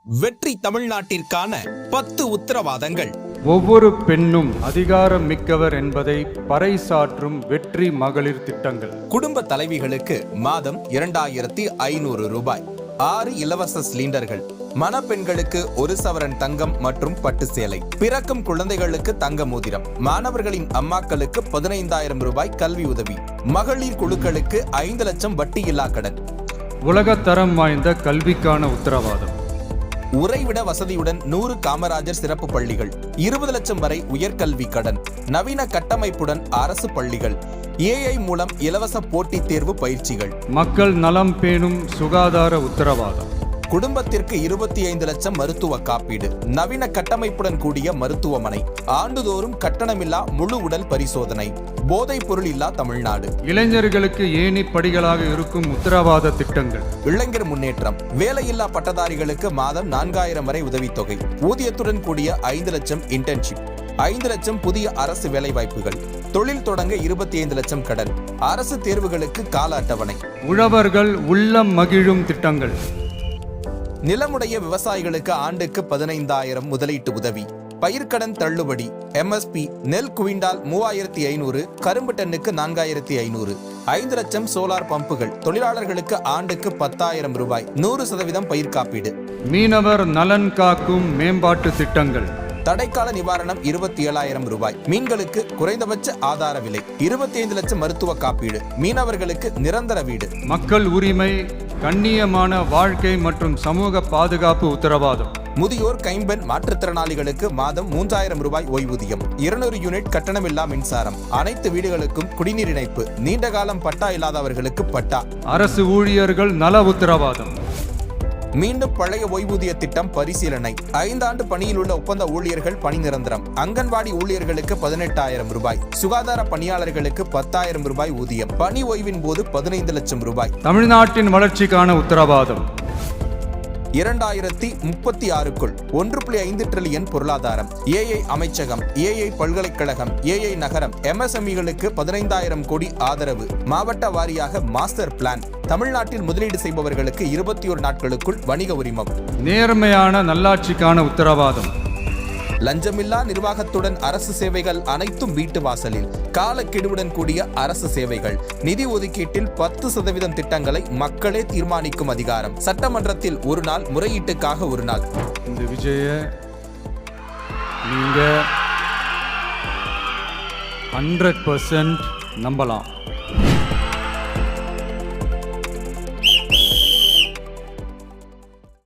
வெற்றி தமிழ்நாட்டிற்கான 10 உத்தரவாதங்கள். ஒவ்வொரு பெண்ணும் அதிகாரம் மிக்கவர் என்பதை பறைசாற்றும் வெற்றி மகளிர் திட்டங்கள். குடும்ப தலைவிகளுக்கு மாதம் 2500 ரூபாய். 6 இலவச சிலிண்டர்கள். மணப்பெண்களுக்கு 1 சவரன் தங்கம் மற்றும் பட்டு சேலை. பிறக்கும் குழந்தைகளுக்கு தங்க மோதிரம். மாணவர்களின் அம்மாக்களுக்கு 15000 ரூபாய் கல்வி உதவி. மகளிர் குழுக்களுக்கு 5 லட்சம் வட்டியில்லா கடன். உலகத்தரம் வாய்ந்த கல்விக்கான உத்தரவாதம். உறைவிட வசதியுடன் 100 காமராஜர் சிறப்பு பள்ளிகள். 20 லட்சம் வரை உயர்கல்வி கடன். நவீன கட்டமைப்புடன் அரசு பள்ளிகள். AI மூலம் இலவச போட்டித் தேர்வு பயிற்சிகள். மக்கள் நலம் பேணும் சுகாதார உத்தரவாதம். குடும்பத்திற்கு 25 லட்சம் மருத்துவ காப்பீடு. நவீன கட்டமைப்புடன் கூடிய மருத்துவமனை. ஆண்டுதோறும் கட்டணமில்லா முழு உடல் பரிசோதனை. போதைப் பொருள் இல்லா தமிழ்நாடு. இளைஞர்களுக்கு ஏணி படிகளாக இருக்கும் உத்தரவாத திட்டங்கள். இளைஞர் முன்னேற்றம். வேலையில்லா பட்டதாரிகளுக்கு மாதம் 4000 வரை உதவித்தொகை. ஊதியத்துடன் கூடிய 5 லட்சம் இன்டர்ன்ஷிப். 5 லட்சம் புதிய அரசு வேலைவாய்ப்புகள். தொழில் தொடங்க 25 லட்சம் கடன். அரசு தேர்வுகளுக்கு கால அட்டவணை. உழவர்கள் உள்ளம் மகிழும் திட்டங்கள். நிலமுடைய விவசாயிகளுக்கு ஆண்டுக்கு 15000 முதலீட்டு உதவி. பயிர்க்கடன் தள்ளுபடி. MSP நெல் குவிண்டால் 3500, கரும்பு டன்னுக்கு 4500. 5 லட்சம் சோலார் பம்புகள். தொழிலாளர்களுக்கு ஆண்டுக்கு 10000 ரூபாய். 100% பயிர் காப்பீடு. மீனவர் நலன் காக்கும் மேம்பாட்டு திட்டங்கள். தடைக்கால நிவாரணம் 27000 ரூபாய். மீன்களுக்கு குறைந்தபட்ச ஆதார விலை. 25 லட்சம் மருத்துவ காப்பீடு. மீனவர்களுக்கு நிரந்தர வீடு. மக்கள் உரிமை, கண்ணியமான வாழ்க்கை மற்றும் சமூக பாதுகாப்பு உத்தரவாதம். முதியோர், கைம்பெண், மாற்றுத்திறனாளிகளுக்கு மாதம் 3000 ரூபாய் ஓய்வூதியம். 200 யூனிட் கட்டணமில்லா மின்சாரம். அனைத்து வீடுகளுக்கும் குடிநீர் இணைப்பு. நீண்ட காலம் பட்டா இல்லாதவர்களுக்கு பட்டா. அரசு ஊழியர்கள் நல உத்தரவாதம். மீண்டும் பழைய ஓய்வூதிய திட்டம் பரிசீலனை. 5 ஆண்டு பணியில் உள்ள ஒப்பந்த ஊழியர்கள் பணி நிரந்தரம். அங்கன்வாடி ஊழியர்களுக்கு 18000 ரூபாய். சுகாதார பணியாளர்களுக்கு 10000 ரூபாய் ஊதியம். பணி ஓய்வின் போது 15 லட்சம் ரூபாய். தமிழ்நாட்டின் வளர்ச்சிக்கான உத்தரவாதம். 2036க்குள் 1.5 டிரில்லியன் பொருளாதாரம். AI அமைச்சகம், AI பல்கலைக்கழகம், AI நகரம். MSMEகளுக்கு 15000 கோடி ஆதரவு. மாவட்ட வாரியாக மாஸ்டர் பிளான். தமிழ்நாட்டில் முதலீடு செய்பவர்களுக்கு 21 நாட்களுக்குள் வணிக உரிமம். நேர்மையான நல்லாட்சிக்கான உத்தரவாதம். லஞ்சமில்லா நிர்வாகத்துடன் அரசு சேவைகள் அனைத்தும் வீட்டு வாசலில். காலக்கெடுவுடன் கூடிய அரசு சேவைகள். நிதி ஒதுக்கீட்டில் 10% திட்டங்களை மக்களே தீர்மானிக்கும் அதிகாரம். சட்டமன்றத்தில் 1 நாள், முறையீட்டுக்காக 1 நாள். இந்த விஜய நீங்க 100% நம்பலாம்.